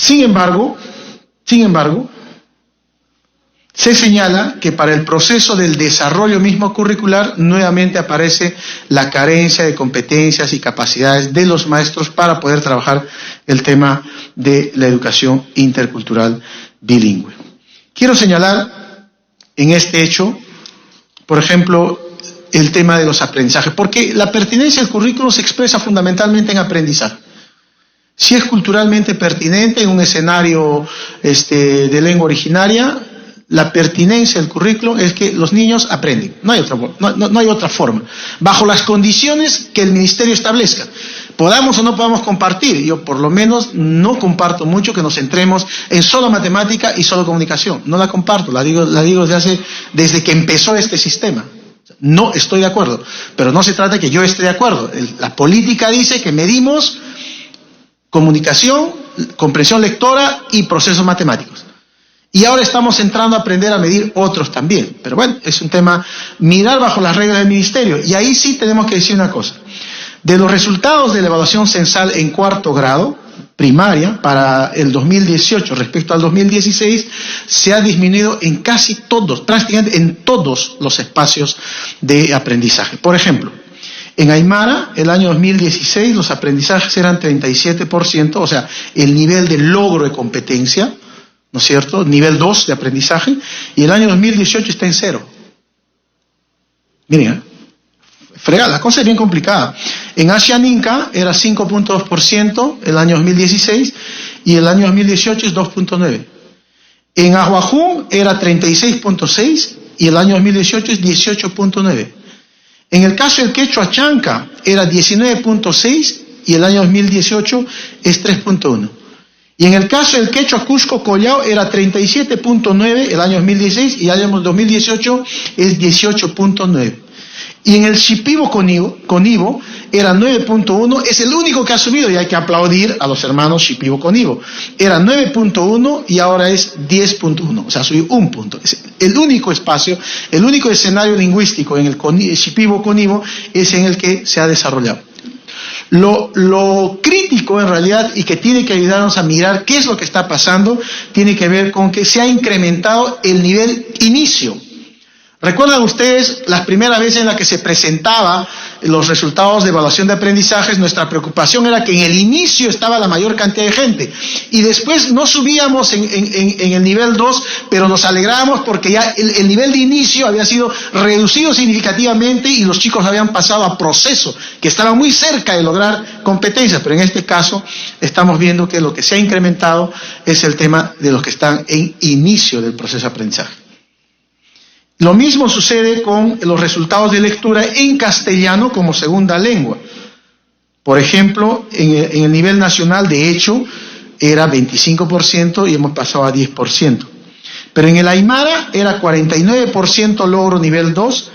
Sin embargo, se señala que para el proceso del desarrollo mismo curricular nuevamente aparece la carencia de competencias y capacidades de los maestros para poder trabajar el tema de la educación intercultural bilingüe. Quiero señalar en este hecho, por ejemplo, el tema de los aprendizajes, porque la pertinencia del currículo se expresa fundamentalmente en aprendizaje. Si es culturalmente pertinente en un escenario de lengua originaria, la pertinencia del currículo es que los niños aprenden, no hay otra forma, bajo las condiciones que el ministerio establezca. Podamos o no podamos compartir, yo por lo menos no comparto mucho que nos centremos en solo matemática y solo comunicación, no la comparto, la digo desde que empezó este sistema. No estoy de acuerdo, pero no se trata de que yo esté de acuerdo. La política dice que medimos comunicación, comprensión lectora y procesos matemáticos. Y ahora estamos entrando a aprender a medir otros también. Pero bueno, es un tema, mirar bajo las reglas del ministerio. Y ahí sí tenemos que decir una cosa. De los resultados de la evaluación censal en cuarto grado, primaria, para el 2018 respecto al 2016, se ha disminuido en casi todos, prácticamente en todos los espacios de aprendizaje. Por ejemplo, en Aymara, el año 2016, los aprendizajes eran 37%, o sea, el nivel de logro de competencia, ¿no es cierto?, nivel 2 de aprendizaje, y el año 2018 está en 0. Miren, fregada, la cosa es bien complicada. En Asianinca era 5.2% el año 2016, y el año 2018 es 2.9%. En Ahuajún era 36.6%, y el año 2018 es 18.9%. En el caso del quechua chanca era 19.6% y el año 2018 es 3.1%. Y en el caso del quechua Cusco Collao era 37.9% el año 2016 y el año 2018 es 18.9%. Y en el Shipibo Conibo era 9.1%, es el único que ha subido y hay que aplaudir a los hermanos Shipibo Conibo. Era 9.1% y ahora es 10.1%, o sea, subió un punto. Es el único espacio, el único escenario lingüístico en el Shipibo Conibo es en el que se ha desarrollado. Lo crítico en realidad y que tiene que ayudarnos a mirar qué es lo que está pasando, tiene que ver con que se ha incrementado el nivel inicio. ¿Recuerdan ustedes las primeras veces en las que se presentaban los resultados de evaluación de aprendizajes? Nuestra preocupación era que en el inicio estaba la mayor cantidad de gente y después no subíamos en el nivel 2, pero nos alegrábamos porque ya el nivel de inicio había sido reducido significativamente y los chicos habían pasado a proceso, que estaban muy cerca de lograr competencias, pero en este caso estamos viendo que lo que se ha incrementado es el tema de los que están en inicio del proceso de aprendizaje. Lo mismo sucede con los resultados de lectura en castellano como segunda lengua. Por ejemplo, en el nivel nacional, de hecho, era 25% y hemos pasado a 10%. Pero en el Aymara era 49% logro nivel 2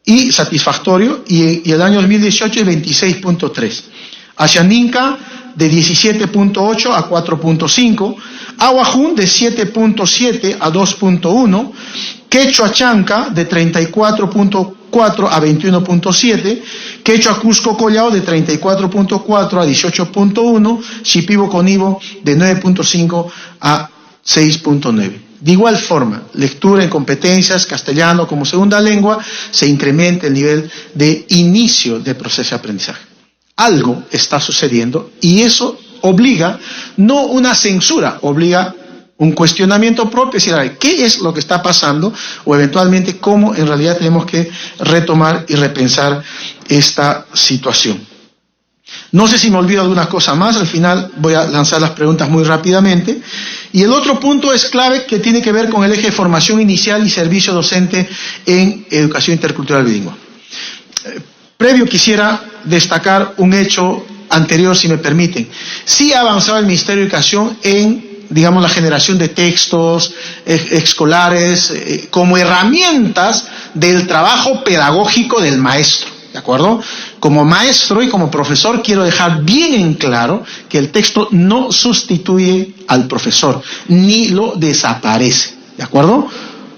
y satisfactorio, y el año 2018 es 26.3%. Asianinca de 17.8 a 4.5, Ahuajún de 7.7 a 2.1, Quechua Chanca de 34.4 a 21.7, Quechua Cusco Collao de 34.4 a 18.1, Shipibo Conibo de 9.5 a 6.9. De igual forma, lectura en competencias, castellano como segunda lengua, se incrementa el nivel de inicio del proceso de aprendizaje. Algo está sucediendo y eso obliga, no una censura, obliga un cuestionamiento propio, es decir, a ver, ¿qué es lo que está pasando? O eventualmente, ¿cómo en realidad tenemos que retomar y repensar esta situación? No sé si me olvido alguna cosa más, al final voy a lanzar las preguntas muy rápidamente. Y el otro punto es clave que tiene que ver con el eje de formación inicial y servicio docente en educación intercultural bilingüe. Previo quisiera destacar un hecho anterior, si me permiten. Sí ha avanzado el Ministerio de Educación en, digamos, la generación de textos escolares como herramientas del trabajo pedagógico del maestro, ¿de acuerdo? Como maestro y como profesor quiero dejar bien en claro que el texto no sustituye al profesor, ni lo desaparece, ¿de acuerdo?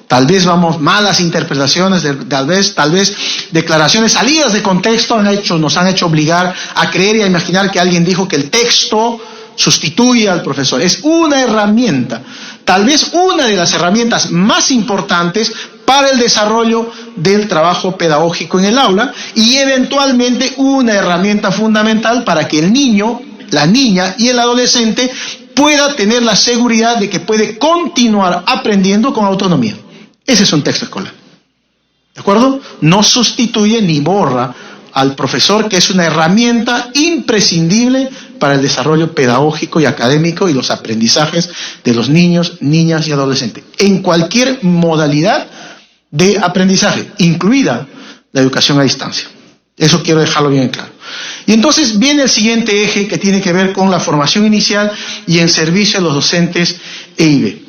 Tal vez malas interpretaciones, tal vez declaraciones salidas de contexto nos han hecho obligar a creer y a imaginar que alguien dijo que el texto sustituye al profesor, es una herramienta, tal vez una de las herramientas más importantes para el desarrollo del trabajo pedagógico en el aula y eventualmente una herramienta fundamental para que el niño, la niña y el adolescente pueda tener la seguridad de que puede continuar aprendiendo con autonomía. Ese es un texto escolar. ¿De acuerdo? No sustituye ni borra al profesor, que es una herramienta imprescindible para el desarrollo pedagógico y académico y los aprendizajes de los niños, niñas y adolescentes, en cualquier modalidad de aprendizaje, incluida la educación a distancia. Eso quiero dejarlo bien claro. Y entonces viene el siguiente eje que tiene que ver con la formación inicial y en servicio a los docentes EIB.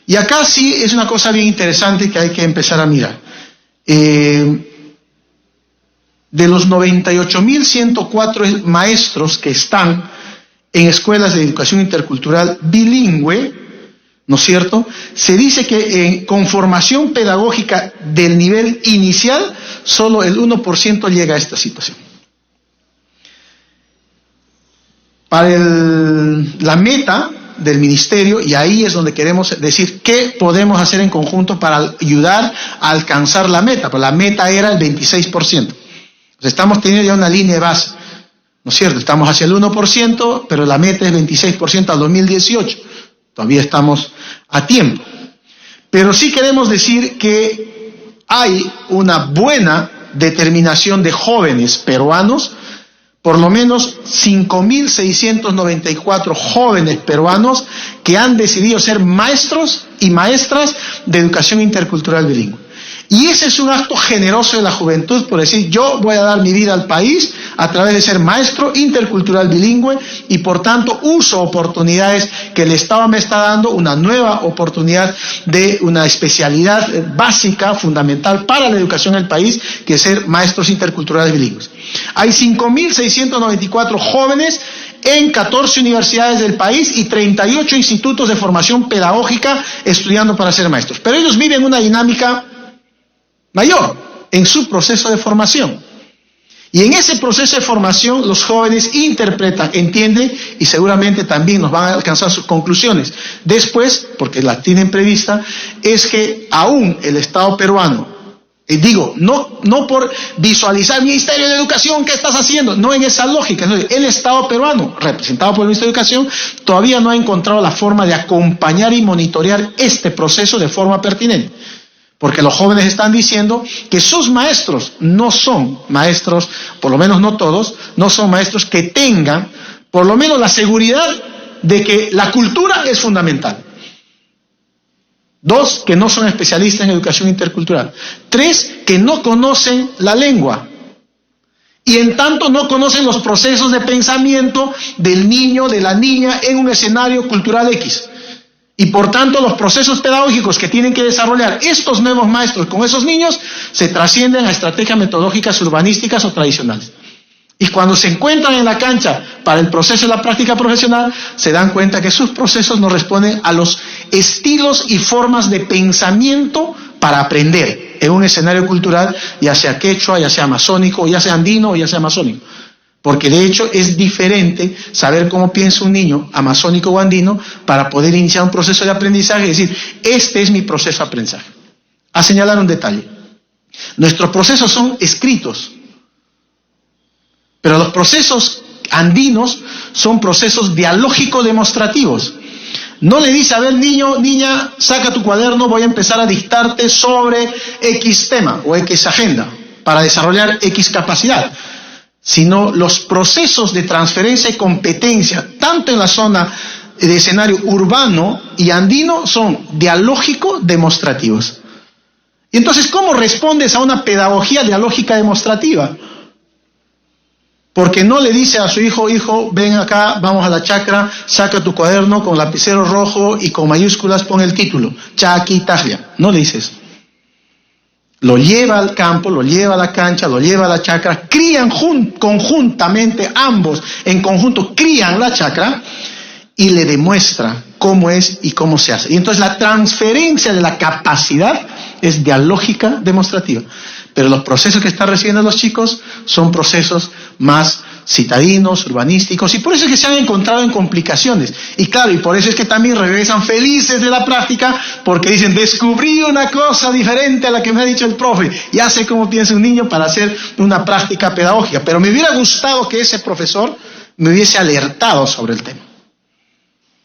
Y acá sí es una cosa bien interesante que hay que empezar a mirar. De los 98.104 maestros que están en escuelas de educación intercultural bilingüe, ¿no es cierto?, se dice que con formación pedagógica del nivel inicial, solo el 1% llega a esta situación. Para la meta del ministerio, y ahí es donde queremos decir qué podemos hacer en conjunto para ayudar a alcanzar la meta, pues la meta era el 26%. Entonces estamos teniendo ya una línea de base, ¿no es cierto? Estamos hacia el 1%, pero la meta es 26% al 2018. Todavía estamos a tiempo. Pero sí queremos decir que hay una buena determinación de jóvenes peruanos, por lo menos 5.694 jóvenes peruanos que han decidido ser maestros y maestras de educación intercultural bilingüe. Y ese es un acto generoso de la juventud por decir, yo voy a dar mi vida al país a través de ser maestro intercultural bilingüe y por tanto uso oportunidades que el Estado me está dando, una nueva oportunidad de una especialidad básica, fundamental para la educación del país, que es ser maestros interculturales bilingües. Hay 5.694 jóvenes en 14 universidades del país y 38 institutos de formación pedagógica estudiando para ser maestros. Pero ellos viven una dinámica mayor en su proceso de formación. Y en ese proceso de formación los jóvenes interpretan, entienden y seguramente también nos van a alcanzar sus conclusiones. Después, porque las tienen prevista, es que aún el Estado peruano, no por visualizar Ministerio de Educación, ¿qué estás haciendo? No en esa lógica. El Estado peruano, representado por el Ministerio de Educación, todavía no ha encontrado la forma de acompañar y monitorear este proceso de forma pertinente. Porque los jóvenes están diciendo que sus maestros no son maestros, por lo menos no todos, no son maestros que tengan por lo menos la seguridad de que la cultura es fundamental. 2, que no son especialistas en educación intercultural. 3, que no conocen la lengua. Y en tanto no conocen los procesos de pensamiento del niño, de la niña en un escenario cultural X. Y por tanto los procesos pedagógicos que tienen que desarrollar estos nuevos maestros con esos niños se trascienden a estrategias metodológicas urbanísticas o tradicionales. Y cuando se encuentran en la cancha para el proceso de la práctica profesional, se dan cuenta que sus procesos no responden a los estilos y formas de pensamiento para aprender en un escenario cultural, ya sea quechua, ya sea amazónico, ya sea andino o ya sea amazónico. Porque de hecho es diferente saber cómo piensa un niño amazónico o andino para poder iniciar un proceso de aprendizaje y decir, este es mi proceso de aprendizaje. A señalar un detalle. Nuestros procesos son escritos, pero los procesos andinos son procesos dialógico-demostrativos. No le dice, a ver niño, niña, saca tu cuaderno, voy a empezar a dictarte sobre X tema o X agenda para desarrollar X capacidad. Sino los procesos de transferencia y competencia, tanto en la zona de escenario urbano y andino, son dialógico-demostrativos. Y entonces, ¿cómo respondes a una pedagogía dialógica demostrativa? Porque no le dice a su hijo, hijo, ven acá, vamos a la chacra, saca tu cuaderno con lapicero rojo y con mayúsculas pon el título, Chaki Tajlia. No le dices. Lo lleva al campo, lo lleva a la cancha, lo lleva a la chacra, crían conjuntamente, ambos en conjunto crían la chacra y le demuestra cómo es y cómo se hace. Y entonces la transferencia de la capacidad es dialógica demostrativa. Pero los procesos que están recibiendo los chicos son procesos más citadinos, urbanísticos, y por eso es que se han encontrado en complicaciones. Y claro, y por eso es que también regresan felices de la práctica, porque dicen, descubrí una cosa diferente a la que me ha dicho el profe, ya sé cómo piensa un niño para hacer una práctica pedagógica, pero me hubiera gustado que ese profesor me hubiese alertado sobre el tema.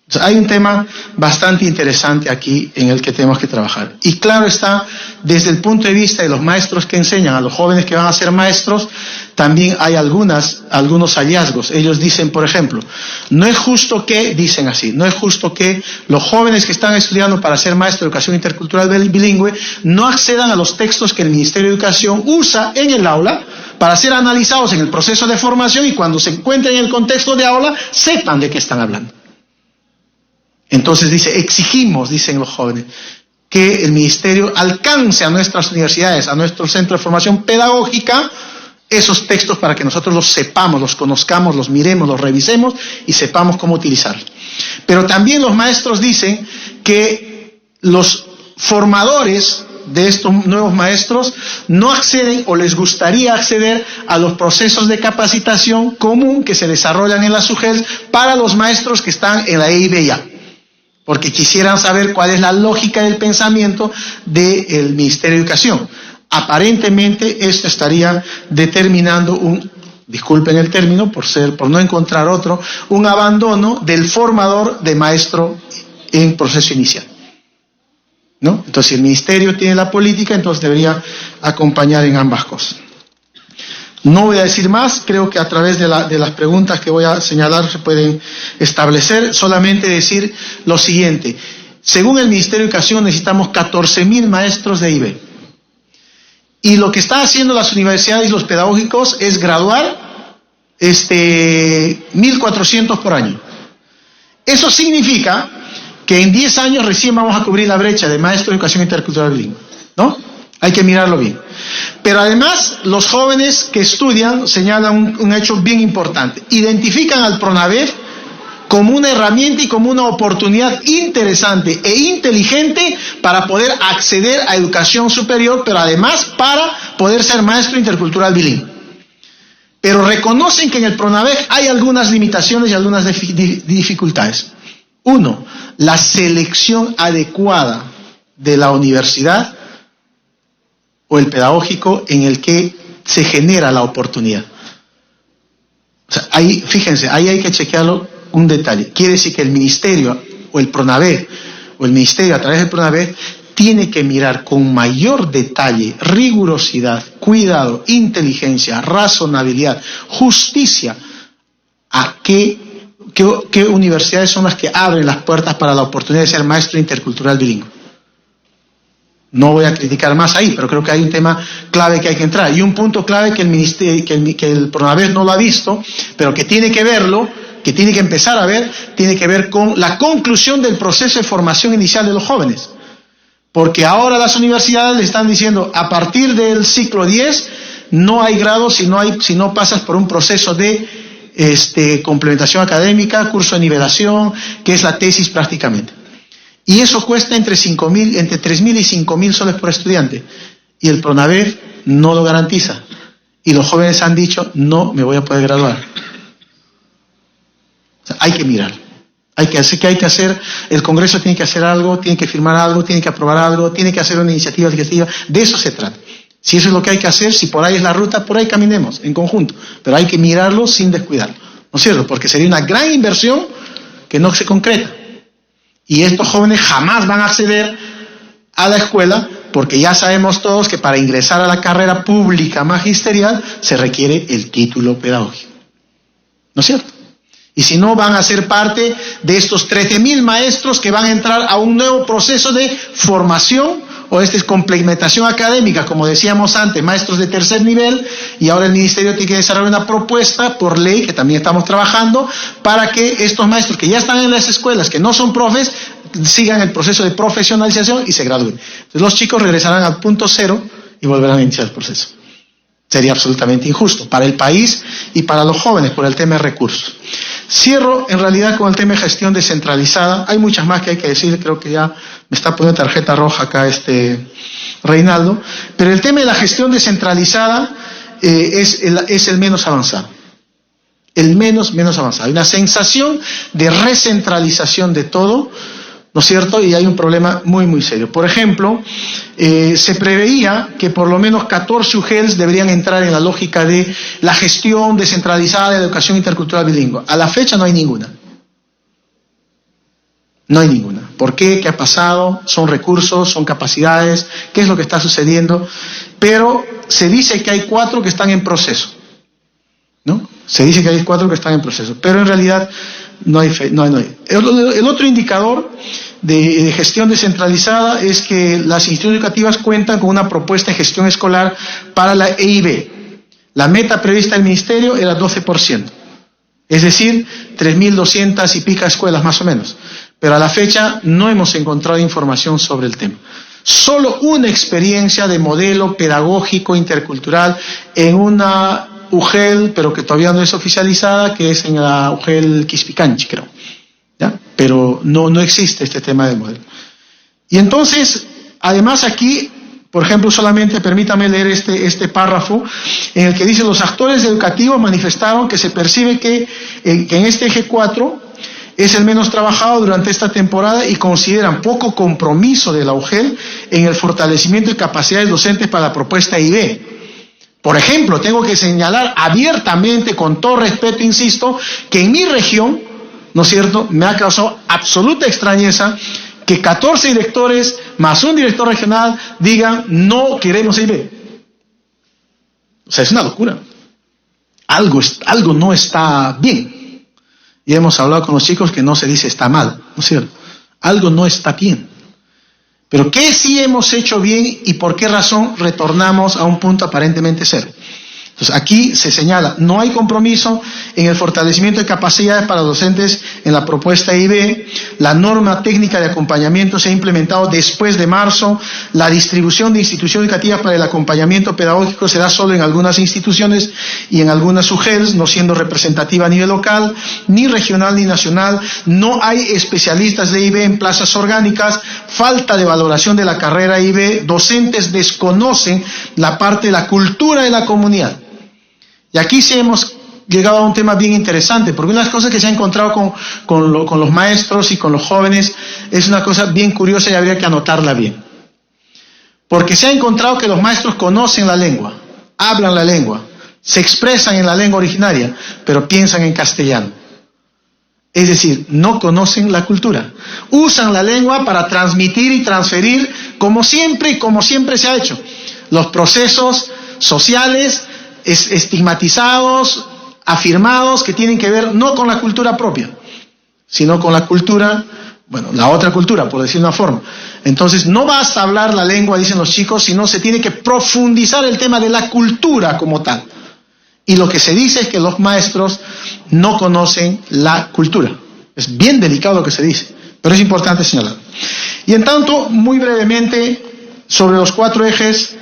O sea, hay un tema bastante interesante aquí en el que tenemos que trabajar. Y claro está, desde el punto de vista de los maestros que enseñan, a los jóvenes que van a ser maestros, también hay algunos hallazgos. Ellos dicen, por ejemplo, no es justo que los jóvenes que están estudiando para ser maestros de educación intercultural bilingüe no accedan a los textos que el Ministerio de Educación usa en el aula para ser analizados en el proceso de formación y cuando se encuentren en el contexto de aula sepan de qué están hablando. Entonces exigimos, dicen los jóvenes, que el Ministerio alcance a nuestras universidades, a nuestros centros de formación pedagógica, esos textos para que nosotros los sepamos, los conozcamos, los miremos, los revisemos y sepamos cómo utilizarlos. Pero también los maestros dicen que los formadores de estos nuevos maestros no acceden o les gustaría acceder a los procesos de capacitación común que se desarrollan en las UGELs para los maestros que están en la EIBEA. Porque quisieran saber cuál es la lógica del pensamiento del Ministerio de Educación. Aparentemente esto estaría determinando disculpen el término por no encontrar otro, un abandono del formador de maestro en proceso inicial, ¿no? Entonces, si el Ministerio tiene la política, entonces debería acompañar en ambas cosas. No voy a decir más, creo que a través de las preguntas que voy a señalar se pueden establecer, solamente decir lo siguiente. Según el Ministerio de Educación necesitamos 14.000 maestros de IB. Y lo que están haciendo las universidades y los pedagógicos es graduar 1.400 por año. Eso significa que en 10 años recién vamos a cubrir la brecha de maestros de educación intercultural bilingüe, ¿no? Hay que mirarlo bien. Pero además, los jóvenes que estudian señalan un hecho bien importante. Identifican al PRONAVEF como una herramienta y como una oportunidad interesante e inteligente para poder acceder a educación superior, pero además para poder ser maestro intercultural bilingüe. Pero reconocen que en el PRONAVEF hay algunas limitaciones y algunas dificultades. Uno, la selección adecuada de la universidad o el pedagógico en el que se genera la oportunidad. O sea, ahí, fíjense, ahí hay que chequearlo un detalle. Quiere decir que el Ministerio o el PRONAVEF o el Ministerio a través del PRONAVEF tiene que mirar con mayor detalle, rigurosidad, cuidado, inteligencia, razonabilidad, justicia a qué universidades son las que abren las puertas para la oportunidad de ser maestro intercultural bilingüe. No voy a criticar más ahí, pero creo que hay un tema clave que hay que entrar. Y un punto clave que el Ministerio, que el PRONAVEF no lo ha visto, pero que tiene que verlo, que tiene que empezar a ver, tiene que ver con la conclusión del proceso de formación inicial de los jóvenes. Porque ahora las universidades le están diciendo, a partir del ciclo 10, no hay grado si no pasas por un proceso de complementación académica, curso de nivelación, que es la tesis prácticamente. Y eso cuesta entre 3.000 y 5.000 soles por estudiante. Y el PRONAVEF no lo garantiza. Y los jóvenes han dicho, no me voy a poder graduar. O sea, hay que mirar. Hay que hacer, el Congreso tiene que hacer algo, tiene que firmar algo, tiene que aprobar algo, tiene que hacer una iniciativa legislativa. De eso se trata. Si eso es lo que hay que hacer, si por ahí es la ruta, por ahí caminemos en conjunto. Pero hay que mirarlo sin descuidarlo. ¿No es cierto? Porque sería una gran inversión que no se concreta. Y estos jóvenes jamás van a acceder a la escuela porque ya sabemos todos que para ingresar a la carrera pública magisterial se requiere el título pedagógico. ¿No es cierto? Y si no, van a ser parte de estos 13.000 maestros que van a entrar a un nuevo proceso de formación o complementación académica, como decíamos antes, maestros de tercer nivel, y ahora el Ministerio tiene que desarrollar una propuesta por ley, que también estamos trabajando, para que estos maestros que ya están en las escuelas, que no son profes, sigan el proceso de profesionalización y se gradúen. Entonces los chicos regresarán al punto cero y volverán a iniciar el proceso. Sería absolutamente injusto para el país y para los jóvenes por el tema de recursos. Cierro en realidad con el tema de gestión descentralizada. Hay muchas más que hay que decir, creo que ya me está poniendo tarjeta roja acá Reinaldo, pero el tema de la gestión descentralizada es el menos avanzado. el menos avanzado. Hay una sensación de recentralización de todo, ¿no es cierto? Y hay un problema muy serio. Por ejemplo, se preveía que por lo menos 14 UGELs deberían entrar en la lógica de la gestión descentralizada de la educación intercultural bilingüe. A la fecha no hay ninguna. No hay ninguna. ¿Por qué? ¿Qué ha pasado? ¿Son recursos? ¿Son capacidades? ¿Qué es lo que está sucediendo? Pero se dice que hay 4 que están en proceso, ¿no? Se dice que hay 4 que están en proceso, pero en realidad no hay fe, no hay. El otro indicador de gestión descentralizada es que las instituciones educativas cuentan con una propuesta de gestión escolar para la EIB. La meta prevista del ministerio era 12%, es decir, 3.200 y pica escuelas más o menos. Pero a la fecha no hemos encontrado información sobre el tema. Solo una experiencia de modelo pedagógico intercultural en una UGEL, pero que todavía no es oficializada, que es en la UGEL Quispicanchi, creo. ¿Ya? Pero no existe este tema de modelo. Y entonces, además aquí, por ejemplo, solamente permítame leer este párrafo en el que dice: los actores educativos manifestaron que se percibe que en este eje 4 es el menos trabajado durante esta temporada y consideran poco compromiso de la UGEL en el fortalecimiento de capacidades docentes para la propuesta IB. Por ejemplo, tengo que señalar abiertamente, con todo respeto, insisto, que en mi región, ¿no es cierto?, me ha causado absoluta extrañeza que 14 directores más un director regional digan no queremos IB. O sea, es una locura. Algo no está bien. Y hemos hablado con los chicos que no se dice está mal, ¿no es cierto? Algo no está bien. Pero ¿qué sí hemos hecho bien y por qué razón retornamos a un punto aparentemente cero? Entonces aquí se señala, no hay compromiso en el fortalecimiento de capacidades para docentes en la propuesta IB, la norma técnica de acompañamiento se ha implementado después de marzo, la distribución de instituciones educativas para el acompañamiento pedagógico se da solo en algunas instituciones y en algunas UGELs, no siendo representativa a nivel local, ni regional ni nacional, no hay especialistas de IB en plazas orgánicas, falta de valoración de la carrera IB, docentes desconocen la parte de la cultura de la comunidad. Y aquí sí hemos llegado a un tema bien interesante, porque una de las cosas que se ha encontrado con los maestros y con los jóvenes es una cosa bien curiosa y habría que anotarla bien. Porque se ha encontrado que los maestros conocen la lengua, hablan la lengua, se expresan en la lengua originaria, pero piensan en castellano. Es decir, no conocen la cultura. Usan la lengua para transmitir y transferir como siempre se ha hecho. Los procesos sociales estigmatizados, afirmados, que tienen que ver no con la cultura propia, sino con la cultura, la otra cultura, por decir una forma. Entonces, no basta hablar la lengua, dicen los chicos, sino se tiene que profundizar el tema de la cultura como tal. Y lo que se dice es que los maestros no conocen la cultura. Es bien delicado lo que se dice, pero es importante señalar. Y en tanto, muy brevemente, sobre los 4 ejes,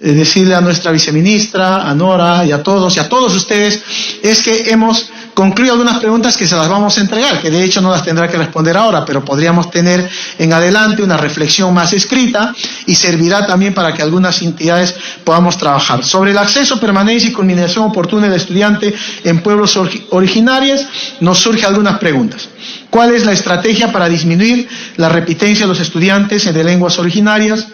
decirle a nuestra viceministra, a Nora y a todos ustedes, es que hemos concluido algunas preguntas que se las vamos a entregar, que de hecho no las tendrá que responder ahora, pero podríamos tener en adelante una reflexión más escrita y servirá también para que algunas entidades podamos trabajar. Sobre el acceso, permanencia y culminación oportuna del estudiante en pueblos originarios, nos surgen algunas preguntas. ¿Cuál es la estrategia para disminuir la repitencia de los estudiantes de lenguas originarias?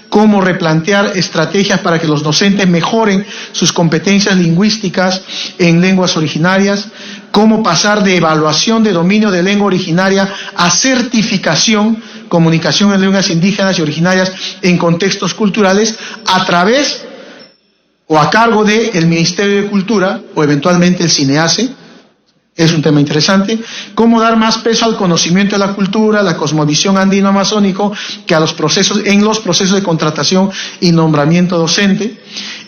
¿Cómo replantear estrategias para que los docentes mejoren sus competencias lingüísticas en lenguas originarias? ¿Cómo pasar de evaluación de dominio de lengua originaria a certificación, comunicación en lenguas indígenas y originarias en contextos culturales a través o a cargo del Ministerio de Cultura o eventualmente el CINEACE? Es un tema interesante. ¿Cómo dar más peso al conocimiento de la cultura, la cosmovisión andino-amazónico, que en los procesos de contratación y nombramiento docente?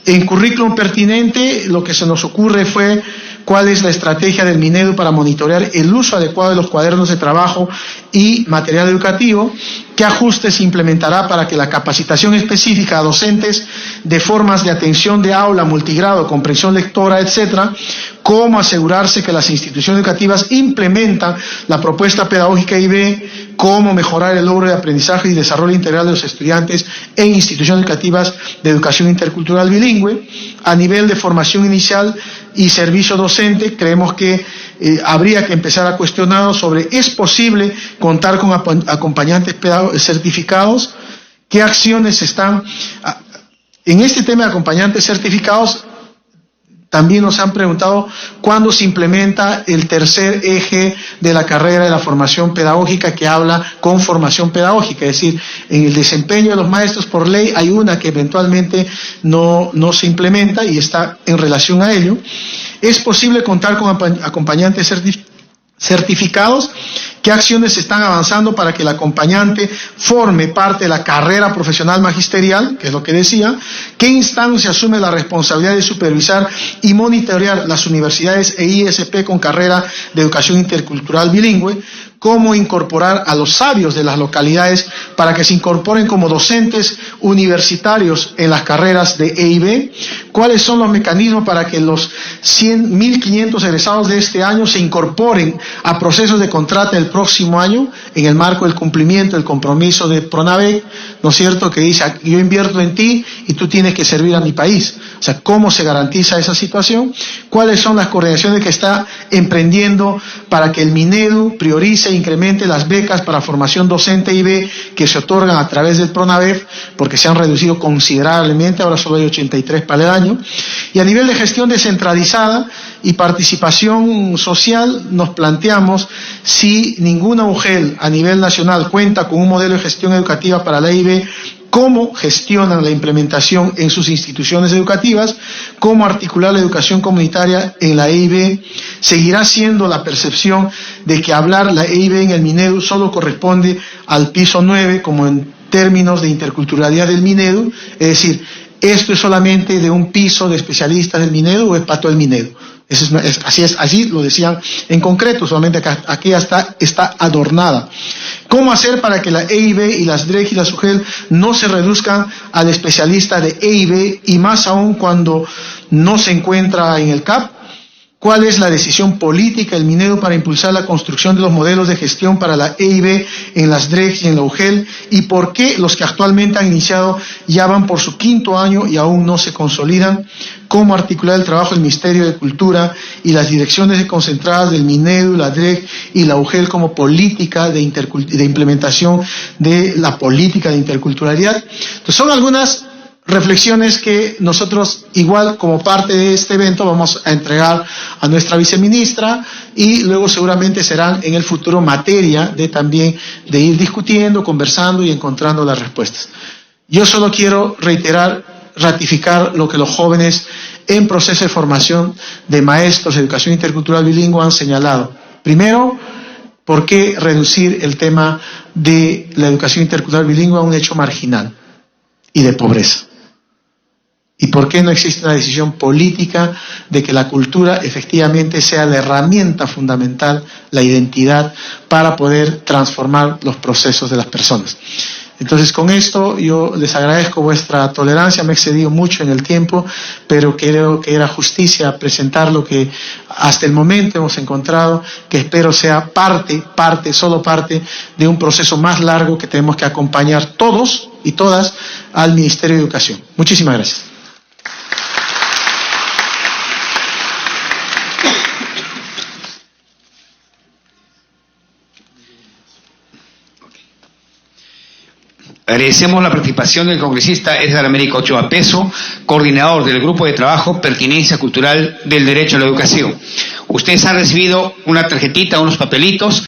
En currículum pertinente, lo que se nos ocurre fue cuál es la estrategia del Minedu para monitorear el uso adecuado de los cuadernos de trabajo y material educativo, qué ajustes se implementará para que la capacitación específica a docentes de formas de atención de aula, multigrado, comprensión lectora, etcétera, cómo asegurarse que las instituciones educativas implementan la propuesta pedagógica IB cómo mejorar el logro de aprendizaje y desarrollo integral de los estudiantes en instituciones educativas de educación intercultural bilingüe. A nivel de formación inicial y servicio docente, creemos que habría que empezar a cuestionar sobre ¿es posible contar con acompañantes certificados? ¿Qué acciones están? En este tema de acompañantes certificados, también nos han preguntado cuándo se implementa el tercer eje de la carrera de la formación pedagógica, que habla con formación pedagógica, es decir, en el desempeño de los maestros por ley hay una que eventualmente no se implementa y está en relación a ello. ¿Es posible contar con acompañantes certificados? ¿Qué acciones se están avanzando para que el acompañante forme parte de la carrera profesional magisterial, que es lo que decía? ¿Qué instancia asume la responsabilidad de supervisar y monitorear las universidades e ISP con carrera de educación intercultural bilingüe? ¿Cómo incorporar a los sabios de las localidades para que se incorporen como docentes universitarios en las carreras de EIB? ¿Cuáles son los mecanismos para que los 1.500 egresados de este año se incorporen a procesos de contrato el próximo año en el marco del cumplimiento del compromiso de PRONAVEC, ¿no es cierto?, que dice yo invierto en ti y tú tienes que servir a mi país? O sea, ¿cómo se garantiza esa situación? ¿Cuáles son las coordinaciones que está emprendiendo para que el Minedu priorice e incremente las becas para formación docente IB que se otorgan a través del PRONAVEF, porque se han reducido considerablemente, ahora solo hay 83 para el año? Y a nivel de gestión descentralizada y participación social, nos planteamos si ninguna UGEL a nivel nacional cuenta con un modelo de gestión educativa para la IB, cómo gestionan la implementación en sus instituciones educativas, cómo articular la educación comunitaria en la EIB. Seguirá siendo la percepción de que hablar la EIB en el Minedu solo corresponde al piso 9, como en términos de interculturalidad del Minedu, es decir, ¿esto es solamente de un piso de especialistas del Minedu o es para todo el Minedu? Así lo decían en concreto, solamente aquí está adornada. ¿Cómo hacer para que la EIB y las DREC y la SUGEL no se reduzcan al especialista de EIB y más aún cuando no se encuentra en el CAP? ¿Cuál es la decisión política del Minedu para impulsar la construcción de los modelos de gestión para la EIB en las DREC y en la UGEL? ¿Y por qué los que actualmente han iniciado ya van por su 5º año y aún no se consolidan? ¿Cómo articular el trabajo del Ministerio de Cultura y las direcciones concentradas del Minedu, la DREC y la UGEL como política de implementación de la política de interculturalidad? Entonces son algunas reflexiones que nosotros, igual como parte de este evento, vamos a entregar a nuestra viceministra y luego seguramente serán en el futuro materia de también de ir discutiendo, conversando y encontrando las respuestas. Yo solo quiero ratificar lo que los jóvenes en proceso de formación de maestros de educación intercultural bilingüe han señalado. Primero, ¿por qué reducir el tema de la educación intercultural bilingüe a un hecho marginal y de pobreza? ¿Y por qué no existe una decisión política de que la cultura efectivamente sea la herramienta fundamental, la identidad, para poder transformar los procesos de las personas? Entonces, con esto yo les agradezco vuestra tolerancia, me he excedido mucho en el tiempo, pero creo que era justicia presentar lo que hasta el momento hemos encontrado, que espero sea solo parte de un proceso más largo que tenemos que acompañar todos y todas al Ministerio de Educación. Muchísimas gracias. Agradecemos la participación del congresista Edgar Américo Ochoa Peso, coordinador del Grupo de Trabajo Pertinencia Cultural del Derecho a la Educación. Ustedes han recibido una tarjetita, unos papelitos.